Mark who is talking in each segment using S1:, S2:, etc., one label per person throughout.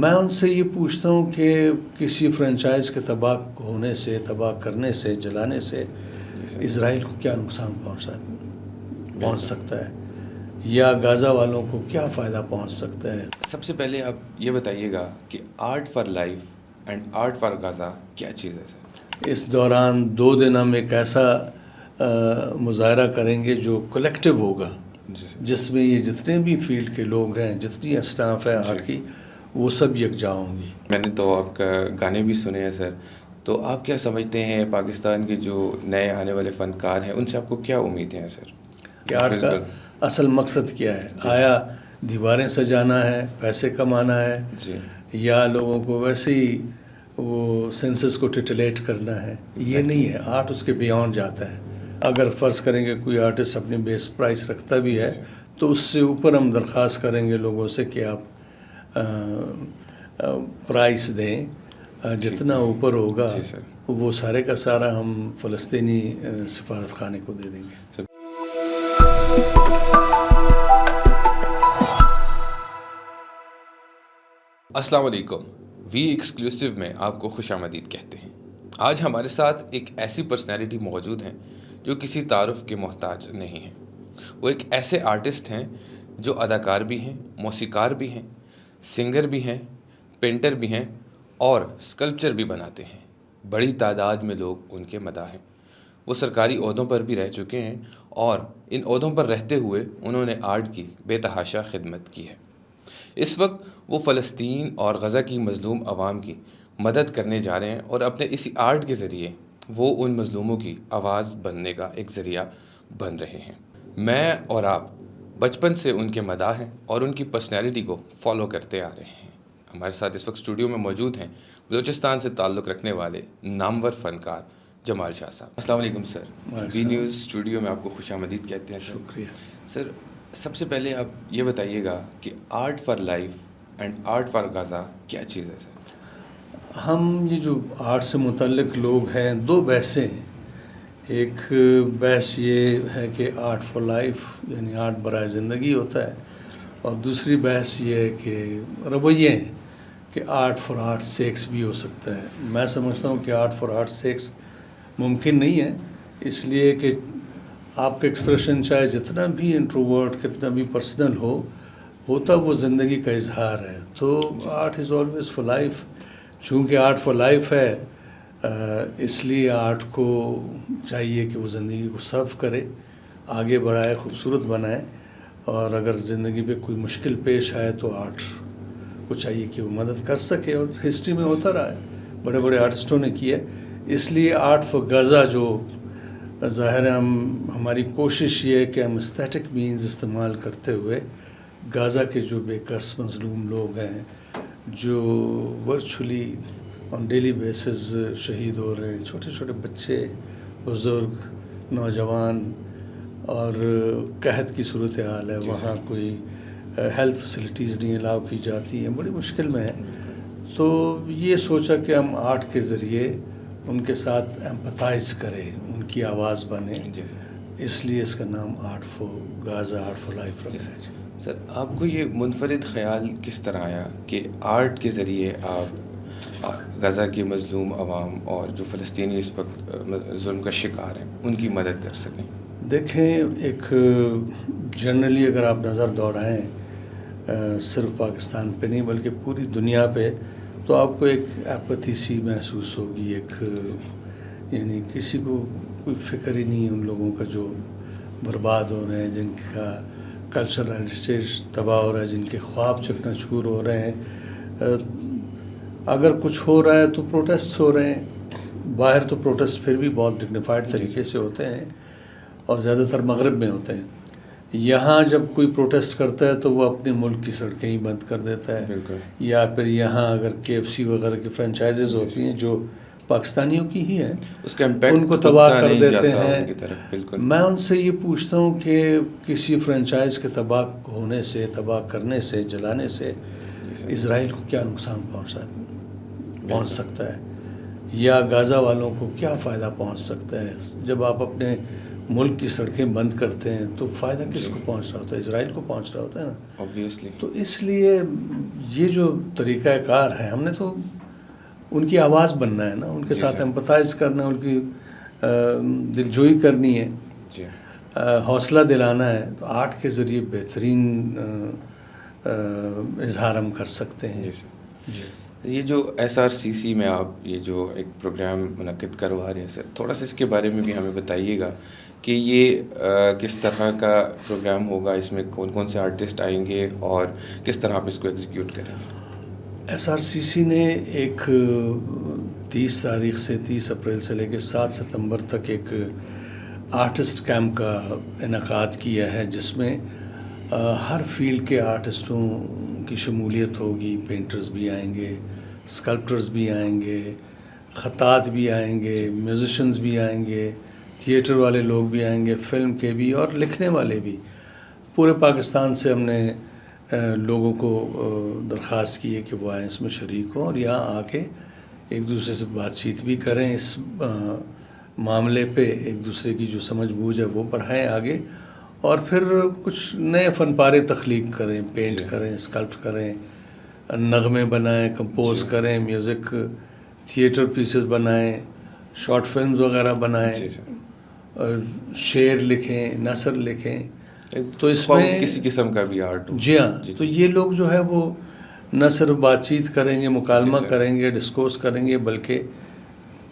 S1: میں ان سے یہ پوچھتا ہوں کہ کسی فرنچائز کے تباہ ہونے سے، تباہ کرنے سے، جلانے سے اسرائیل کو کیا نقصان پہنچ سکتا ہے، یا غزہ والوں کو کیا فائدہ پہنچ سکتا ہے؟
S2: سب سے پہلے آپ یہ بتائیے گا کہ art for life and art for Gaza کیا چیز ہے سر؟
S1: اس دوران 2 دن ہم ایک ایسا مظاہرہ کریں گے جو کلیکٹیو ہوگا، جس میں یہ جتنے بھی فیلڈ کے لوگ ہیں، جتنی اسٹاف ہے آرٹ کی، وہ سب یکجا ہوں گی۔
S2: میں نے تو آپ کا گانے بھی سنے ہیں سر، تو آپ کیا سمجھتے ہیں پاکستان کے جو نئے آنے والے فنکار ہیں ان سے آپ کو کیا امیدیں ہیں سر؟
S1: کہ آرٹ کا اصل مقصد کیا ہے؟ آیا دیواریں سجانا ہے، پیسے کمانا ہے، یا لوگوں کو ویسے ہی وہ سینسس کو ٹیٹلیٹ کرنا ہے؟ یہ نہیں ہے، آرٹ اس کے بیانڈ جاتا ہے۔ اگر فرض کریں گے کوئی آرٹسٹ اپنی بیس پرائس رکھتا بھی ہے تو اس سے اوپر ہم درخواست کریں گے لوگوں سے کہ آپ پرائس دیں، جتنا اوپر ہوگا وہ سارے کا سارا ہم فلسطینی سفارت خانے کو دے دیں گے۔
S2: السلام علیکم، وی ایکسکلوسیو میں آپ کو خوش آمدید کہتے ہیں۔ آج ہمارے ساتھ ایک ایسی پرسنالٹی موجود ہیں جو کسی تعارف کے محتاج نہیں ہیں۔ وہ ایک ایسے آرٹسٹ ہیں جو اداکار بھی ہیں، موسیقار بھی ہیں، سنگر بھی ہیں، پینٹر بھی ہیں اور اسکلپچر بھی بناتے ہیں۔ بڑی تعداد میں لوگ ان کے مداح ہیں۔ وہ سرکاری عہدوں پر بھی رہ چکے ہیں اور ان عہدوں پر رہتے ہوئے انہوں نے آرٹ کی بے تحاشا خدمت کی ہے۔ اس وقت وہ فلسطین اور غزہ کی مظلوم عوام کی مدد کرنے جا رہے ہیں اور اپنے اسی آرٹ کے ذریعے وہ ان مظلوموں کی آواز بننے کا ایک ذریعہ بن رہے ہیں۔ میں اور آپ بچپن سے ان کے مداح ہیں اور ان کی پرسنالٹی کو فالو کرتے آ رہے ہیں۔ ہمارے ساتھ اس وقت اسٹوڈیو میں موجود ہیں بلوچستان سے تعلق رکھنے والے نامور فنکار جمال شاہ صاحب۔ السلام علیکم سر، وی نیوز اسٹوڈیو میں آپ کو خوش آمدید کہتے ہیں۔
S1: شکریہ
S2: سر، سب سے پہلے آپ یہ بتائیے گا کہ art for life and art for Gaza کیا چیز ہے سر؟
S1: ہم یہ جو آرٹ سے متعلق لوگ ہیں، 2 بحثیں ہیں۔ ایک بحث یہ ہے کہ آرٹ فار لائف یعنی آرٹ برائے زندگی ہوتا ہے، اور دوسری بحث یہ ہے کہ رویے ہیں کہ آرٹ فار آرٹ سیکس بھی ہو سکتا ہے۔ میں سمجھتا ہوں کہ آرٹ فار آرٹ سیکس ممکن نہیں ہے، اس لیے کہ آپ کا ایکسپریشن چاہے جتنا بھی انٹروورٹ، کتنا بھی پرسنل ہوتا وہ زندگی کا اظہار ہے۔ تو art is always for life. چونکہ آرٹ فار لائف ہے، اس لیے آرٹ کو چاہیے کہ وہ زندگی کو سرو کرے، آگے بڑھائے، خوبصورت بنائے، اور اگر زندگی پہ کوئی مشکل پیش آئے تو آرٹ کو چاہیے کہ وہ مدد کر سکے، اور ہسٹری میں ہوتا رہا ہے، بڑے بڑے آرٹسٹوں نے کیا ہے۔ اس لیے آرٹ فار غزہ جو ظاہر ہے، ہماری کوشش یہ ہے کہ ہم استھیٹک مینز استعمال کرتے ہوئے غزہ کے جو بے کس مظلوم لوگ ہیں، جو ورچولی آن ڈیلی بیسز شہید ہو رہے ہیں، چھوٹے چھوٹے بچے، بزرگ، نوجوان، اور قحط کی صورتحال ہے، وہاں کوئی ہیلتھ فیسلٹیز نہیں الاؤ کی جاتی ہیں، بڑی مشکل میں ہے۔ تو یہ سوچا کہ ہم آرٹ کے ذریعے ان کے ساتھ ایمپتھائز کریں، ان کی آواز بنے، اس لیے اس کا نام art for Gaza, art for life رکھا ہے۔
S2: سر، آپ کو یہ منفرد خیال کس طرح آیا کہ آرٹ کے ذریعے آپ غزہ کی مظلوم عوام اور جو فلسطینی اس وقت ظلم کا شکار ہیں ان کی مدد کر سکیں؟
S1: دیکھیں، ایک جنرلی اگر آپ نظر دوڑائیں صرف پاکستان پہ نہیں بلکہ پوری دنیا پہ، تو آپ کو ایک ایپتھی سی محسوس ہوگی، ایک یعنی کسی کو کوئی فکر ہی نہیں ہے ان لوگوں کا جو برباد ہو رہے ہیں، جن کا کلچرل ہیریٹیج تباہ ہو رہا ہے، جن کے خواب چکنا چور ہو رہے ہیں۔ اگر کچھ ہو رہا ہے تو پروٹیسٹ ہو رہے ہیں، باہر تو پروٹیسٹ پھر بھی بہت ڈگنیفائڈ طریقے سے ہوتے ہیں اور زیادہ تر مغرب میں ہوتے ہیں۔ یہاں جب کوئی پروٹیسٹ کرتا ہے تو وہ اپنے ملک کی سڑکیں ہی بند کر دیتا ہے، یا پھر یہاں اگر KFC وغیرہ کی فرنچائزز ہوتی ہیں جو پاکستانیوں کی ہی ہیں، ان کو تباہ کر دیتے ہیں۔ میں ان سے یہ پوچھتا ہوں کہ کسی فرنچائز کے تباہ ہونے سے، تباہ کرنے سے، جلانے سے اسرائیل کو کیا نقصان پہنچ سکتا ہے، یا غزہ والوں کو کیا فائدہ پہنچ سکتا ہے؟ جب آپ اپنے ملک کی سڑکیں بند کرتے ہیں تو فائدہ کس کو پہنچ رہا ہوتا ہے؟ اسرائیل کو پہنچ رہا ہوتا ہے نا.
S2: obviously.
S1: تو اس لیے یہ جو طریقہ کار ہے ہم نے تو ان کی آواز بننا ہے نا, ان کے ساتھ ایمپتھائز کرنا ہے, ان کی دلجوئی کرنی ہے,
S2: جی
S1: حوصلہ دلانا ہے. تو آرٹ کے ذریعے بہترین اظہار ہم کر سکتے ہیں.
S2: جی سر.
S1: جی
S2: یہ جو SRCC میں آپ یہ جو ایک پروگرام منعقد کروا رہے ہیں سر, تھوڑا سا اس کے بارے میں بھی ہمیں بتائیے گا کہ یہ کس طرح کا پروگرام ہوگا, اس میں کون کون سے آرٹسٹ آئیں گے اور کس طرح آپ اس کو ایگزیکیوٹ کریں گے.
S1: SRCC نے ایک 30 تاریخ سے 30 اپریل سے لے کے 7 ستمبر تک ایک آرٹسٹ کیمپ کا انعقاد کیا ہے, جس میں ہر فیلڈ کے آرٹسٹوں کی شمولیت ہوگی. پینٹرز بھی آئیں گے, اسکلپٹرز بھی آئیں گے, خطاط بھی آئیں گے, میوزیشنز بھی آئیں گے, تھیٹر والے لوگ بھی آئیں گے, فلم کے بھی اور لکھنے والے بھی. پورے پاکستان سے ہم نے لوگوں کو درخواست کی ہے کہ وہ آئیں, اس میں شریک ہوں اور یہاں آ کے ایک دوسرے سے بات چیت بھی کریں, اس معاملے پہ ایک دوسرے کی جو سمجھ بوجھ ہے وہ بڑھائیں آگے, اور پھر کچھ نئے فن پارے تخلیق کریں, پینٹ کریں, اسکلپٹ کریں, نغمے بنائیں, کمپوز کریں, میوزک تھیٹر پیسز بنائیں, شارٹ فلمز وغیرہ بنائیں, شعر لکھیں, نثر لکھیں. تو اس میں
S2: کسی قسم کا بھی آرٹ ہو.
S1: جی ہاں, تو یہ لوگ جو ہے وہ نہ صرف بات چیت کریں گے, مکالمہ کریں گے, ڈسکورس کریں گے, بلکہ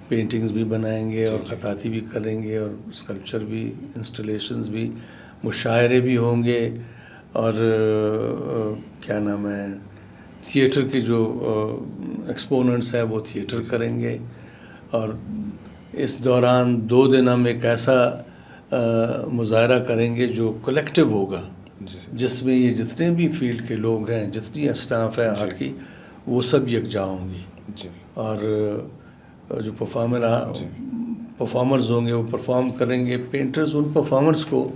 S1: پینٹنگز بھی بنائیں گے اور خطاطی بھی کریں گے اور اسکلپچر بھی, انسٹالیشنز بھی, مشاعرے بھی ہوں گے, اور کیا نام ہے, تھیٹر کے جو ایکسپوننٹس ہیں وہ تھیٹر کریں گے. اور اس دوران 2 دن ہم ایک ایسا مظاہرہ کریں گے جو کلیکٹیو ہوگا, جس میں یہ جتنے بھی فیلڈ کے لوگ ہیں, جتنی اسٹاف ہے آرٹ کی, وہ سب یکجا ہوں گی. اور جو پرفارمرز ہوں گے وہ پرفارم کریں گے, پینٹرز ان پرفارمرز کو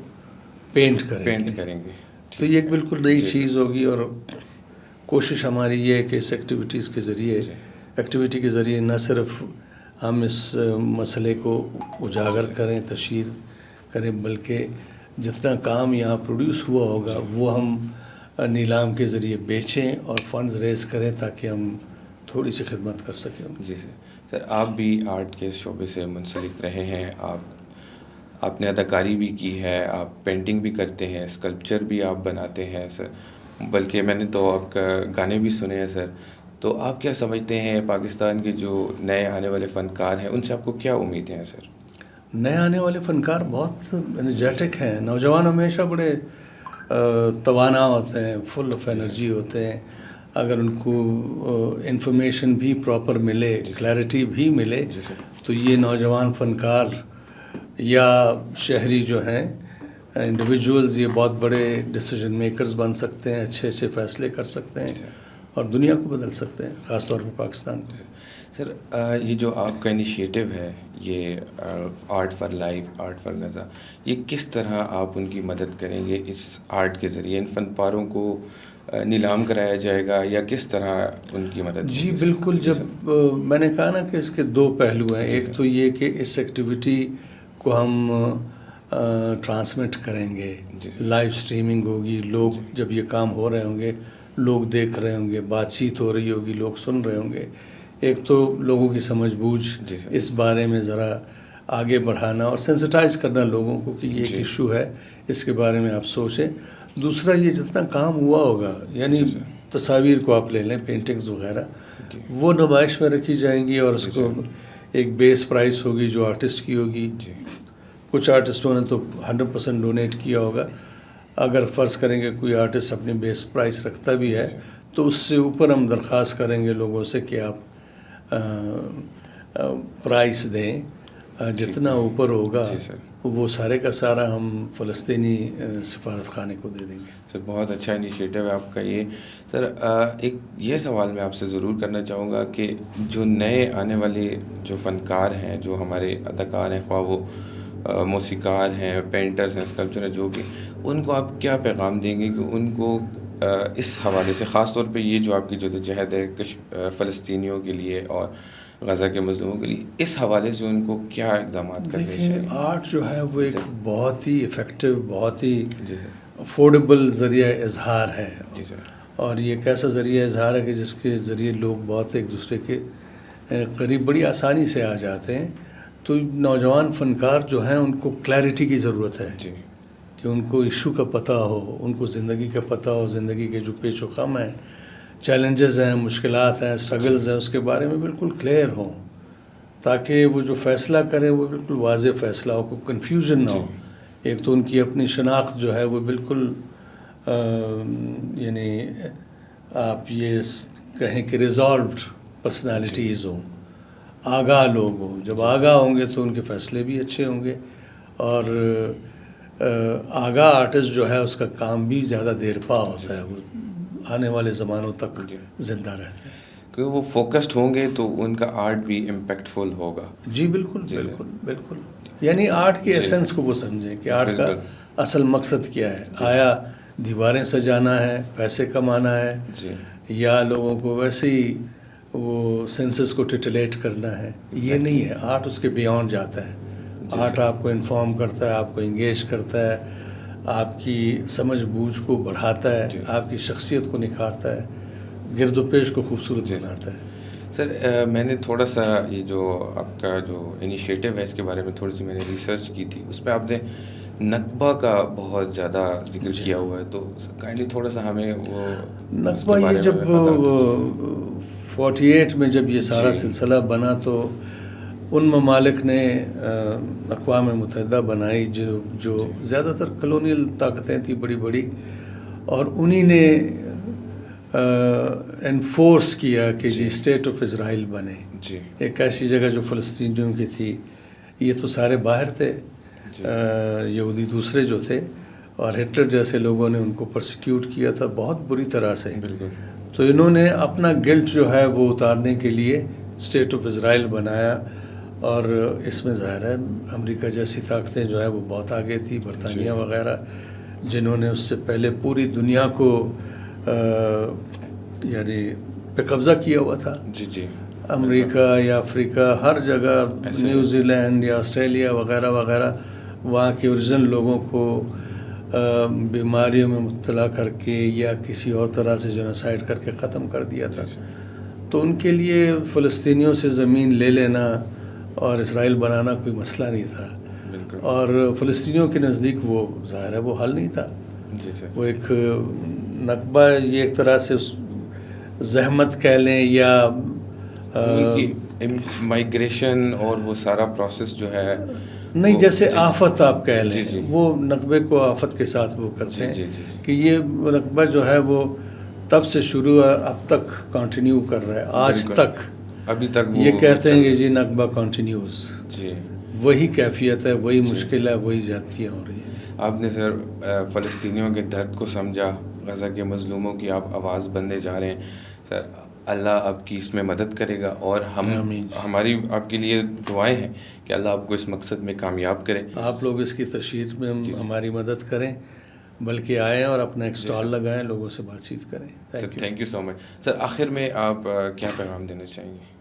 S1: پینٹ کریں گے. تو یہ ایک بالکل نئی چیز ہوگی, اور کوشش ہماری یہ ہے کہ اس ایکٹیویٹی کے ذریعے نہ صرف ہم اس مسئلے کو اجاگر کریں, تشہیر کریں, بلکہ جتنا کام یہاں پروڈیوس ہوا ہوگا وہ ہم نیلام کے ذریعے بیچیں اور فنڈز ریز کریں تاکہ ہم تھوڑی سی خدمت کر سکیں.
S2: جی سر, آپ بھی آرٹ کے شعبے سے منسلک رہے ہیں, آپ نے اداکاری بھی کی ہے, آپ پینٹنگ بھی کرتے ہیں, اسکلپچر بھی آپ بناتے ہیں سر, بلکہ میں نے تو آپ کا گانے بھی سنے ہیں سر. تو آپ کیا سمجھتے ہیں پاکستان کے جو نئے آنے والے فنکار ہیں, ان سے آپ کو کیا امیدیں ہیں سر؟
S1: نئے آنے والے فنکار بہت انرجیٹک ہیں. نوجوان ہمیشہ بڑے توانا ہوتے ہیں, فل آف انرجی ہوتے ہیں. اگر ان کو انفارمیشن بھی پراپر ملے, کلیئرٹی بھی ملے, تو یہ نوجوان فنکار یا شہری جو ہیں انڈیویجولز, یہ بہت بڑے ڈیسیجن میکرز بن سکتے ہیں, اچھے اچھے فیصلے کر سکتے ہیں اور دنیا کو بدل سکتے ہیں, خاص طور پہ پاکستان کو.
S2: سر, یہ جو آپ کا انیشیٹو ہے, یہ art for life, art for Gaza, یہ کس طرح آپ ان کی مدد کریں گے اس آرٹ کے ذریعے؟ ان فن پاروں کو نیلام کرایا جائے گا یا کس طرح ان کی مدد؟
S1: جی بالکل. جب میں نے کہا نا کہ اس کے 2 پہلو ہیں. ایک تو یہ کہ اس ایکٹیویٹی کو ہم ٹرانسمٹ کریں گے, لائیو اسٹریمنگ ہوگی, لوگ جب یہ کام ہو رہے ہوں گے لوگ دیکھ رہے ہوں گے, بات چیت ہو رہی ہوگی, لوگ سن رہے ہوں گے. ایک تو لوگوں کی سمجھ بوجھ اس بارے میں ذرا آگے بڑھانا اور سینسٹائز کرنا لوگوں کو کہ یہ ایک ایشو ہے, اس کے بارے میں آپ سوچیں. دوسرا, یہ جتنا کام ہوا ہوگا, یعنی تصاویر کو آپ لے لیں, پینٹنگز وغیرہ, وہ نمائش میں رکھی جائیں گی اور اس کو ایک بیس پرائس ہوگی جو آرٹسٹ کی ہوگی. کچھ آرٹسٹوں نے تو 100% ڈونیٹ کیا ہوگا. اگر فرض کریں کہ کوئی آرٹسٹ اپنی بیس پرائس رکھتا بھی ہے تو اس سے اوپر ہم درخواست کریں گے لوگوں سے کہ آپ پرائس دیں. جتنا اوپر ہوگا وہ سارے کا سارا ہم فلسطینی سفارت خانے کو دے دیں گے.
S2: سر, بہت اچھا انیشیٹو ہے آپ کا یہ. سر, ایک یہ سوال میں آپ سے ضرور کرنا چاہوں گا کہ جو نئے آنے والے جو فنکار ہیں, جو ہمارے اداکار ہیں, خواہ وہ موسیقار ہیں, پینٹرز ہیں, اسکلپچر ہیں, جو کہ ان کو آپ کیا پیغام دیں گے کہ ان کو اس حوالے سے, خاص طور پہ یہ جو آپ کی جدوجہد ہے فلسطینیوں کے لیے اور غزہ کے مظلوموں کے لیے، اس حوالے سے ان کو کیا اقدامات کرنے
S1: دیکھیں
S2: چاہیے؟
S1: آرٹ جو ہے وہ ایک بہت ہی افیکٹو، بہت ہی
S2: جی سر،
S1: افورڈیبل ذریعہ اظہار ہے،
S2: جی سر،
S1: اور یہ ایک ایسا ذریعہ اظہار ہے کہ جس کے ذریعے لوگ بہت ایک دوسرے کے قریب بڑی آسانی سے آ جاتے ہیں. تو نوجوان فنکار جو ہیں ان کو کلیئرٹی کی ضرورت ہے،
S2: جی
S1: کہ ان کو ایشو کا پتہ ہو، ان کو زندگی کا پتہ ہو، زندگی کے جو پیچ و خم ہیں، چیلنجز ہیں، مشکلات ہیں، اسٹرگلز ہیں، اس کے بارے میں بالکل کلیئر ہوں، تاکہ وہ جو فیصلہ کریں وہ بالکل واضح فیصلہ ہو، کوئی کنفیوژن نہ ہو. ایک تو ان کی اپنی شناخت جو ہے وہ بالکل یعنی آپ یہ کہیں کہ ریزالوڈ پرسنالٹیز ہوں، آگاہ لوگ ہوں. جب آگاہ ہوں گے تو ان کے فیصلے بھی اچھے ہوں گے، اور آگاہ آرٹسٹ جو ہے اس کا کام بھی زیادہ دیر پا ہوتا ہے، وہ آنے والے زمانوں تک زندہ رہتے ہیں.
S2: کیونکہ وہ فوکسڈ ہوں گے تو ان کا آرٹ بھی امپیکٹفل ہوگا.
S1: جی بالکل بالکل بالکل. یعنی آرٹ کی ایسنس کو وہ سمجھیں کہ آرٹ کا اصل مقصد کیا ہے. آیا دیواریں سجانا ہے، پیسے کمانا ہے، یا لوگوں کو ویسے ہی وہ سینسز کو ٹیٹلیٹ کرنا ہے؟ یہ نہیں ہے. آرٹ اس کے بیانڈ جاتا ہے. آرٹ آپ کو انفارم کرتا ہے، آپ کو انگیج کرتا ہے، آپ کی سمجھ بوجھ کو بڑھاتا ہے، آپ کی شخصیت کو نکھارتا ہے، گرد و پیش کو خوبصورت بناتا ہے.
S2: سر میں نے تھوڑا سا یہ جو آپ کا جو انیشیٹو ہے اس کے بارے میں تھوڑی سی میں نے ریسرچ کی تھی، اس پہ آپ نے نقبہ کا بہت زیادہ ذکر کیا ہوا ہے، تو کائنڈلی تھوڑا سا ہمیں وہ
S1: نقبہ یہ جب 48 میں جب یہ سارا سلسلہ بنا تو ان ممالک نے اقوام متحدہ بنائی جو زیادہ تر کلونیل طاقتیں تھیں بڑی بڑی، اور انہی نے انفورس کیا کہ جی اسٹیٹ آف اسرائیل بنے. ایک ایسی جگہ جو فلسطینیوں کی تھی. یہ تو سارے باہر تھے، یہودی دوسرے جو تھے، اور ہٹلر جیسے لوگوں نے ان کو پرسیکیوٹ کیا تھا بہت بری طرح سے. تو انہوں نے اپنا گلٹ جو ہے وہ اتارنے کے لیے اسٹیٹ آف اسرائیل بنایا، اور اس میں ظاہر ہے امریکہ جیسی طاقتیں جو ہے وہ بہت آگے تھی، برطانیہ وغیرہ، جنہوں نے اس سے پہلے پوری دنیا کو یعنی پہ قبضہ کیا ہوا تھا. امریکہ یا افریقہ، ہر جگہ، نیوزی لینڈ یا آسٹریلیا وغیرہ وغیرہ، وہاں کے اوریجنل لوگوں کو بیماریوں میں مبتلا کر کے یا کسی اور طرح سے جینوسائیڈ کر کے ختم کر دیا تھا. تو ان کے لیے فلسطینیوں سے زمین لے لینا اور اسرائیل بنانا کوئی مسئلہ نہیں تھا، اور فلسطینیوں کے نزدیک وہ ظاہر ہے وہ حل نہیں تھا. وہ ایک نقبہ، یہ ایک طرح سے زحمت کہہ لیں یا
S2: مائیگریشن اور وہ سارا پروسیس جو ہے،
S1: نہیں جیسے آفت آپ کہہ لیں، وہ نقبے کو آفت کے ساتھ وہ کرتے ہیں کہ یہ نقبہ جو ہے وہ تب سے شروع ہے اب تک کنٹینیو کر رہا ہے، آج تک
S2: ابھی تک
S1: یہ کہتے ہیں کہ جی نقبہ کنٹینیوز. وہی کیفیت ہے، وہی مشکل ہے، وہی زیادتیاں ہو رہی ہیں.
S2: آپ نے سر فلسطینیوں کے درد کو سمجھا، غزہ کے مظلوموں کی آپ آواز بننے جا رہے ہیں. سر اللہ آپ کی اس میں مدد کرے گا، اور ہماری آپ کے لیے دعائیں ہیں کہ اللہ آپ کو اس مقصد میں کامیاب کرے.
S1: آپ لوگ اس کی تشہیر میں ہماری مدد کریں، بلکہ آئیں اور اپنا ایک سٹال لگائیں، لوگوں سے بات چیت کریں.
S2: تھینک یو سو مچ. سر آخر میں آپ کیا پیغام دینا چاہیں گے؟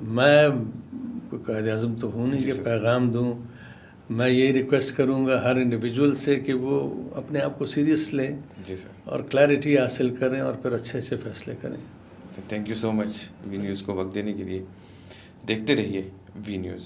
S1: میں کوئی قائد اعظم تو ہوں نہیں کہ پیغام دوں. میں یہی ریکویسٹ کروں گا ہر انڈیویجول سے کہ وہ اپنے آپ کو سیریس لیں اور کلیئرٹی حاصل کریں، اور پھر اچھے سے فیصلے کریں.
S2: Thank you so much V news کو وقت دینے کے لیے. دیکھتے رہیے وی نیوز.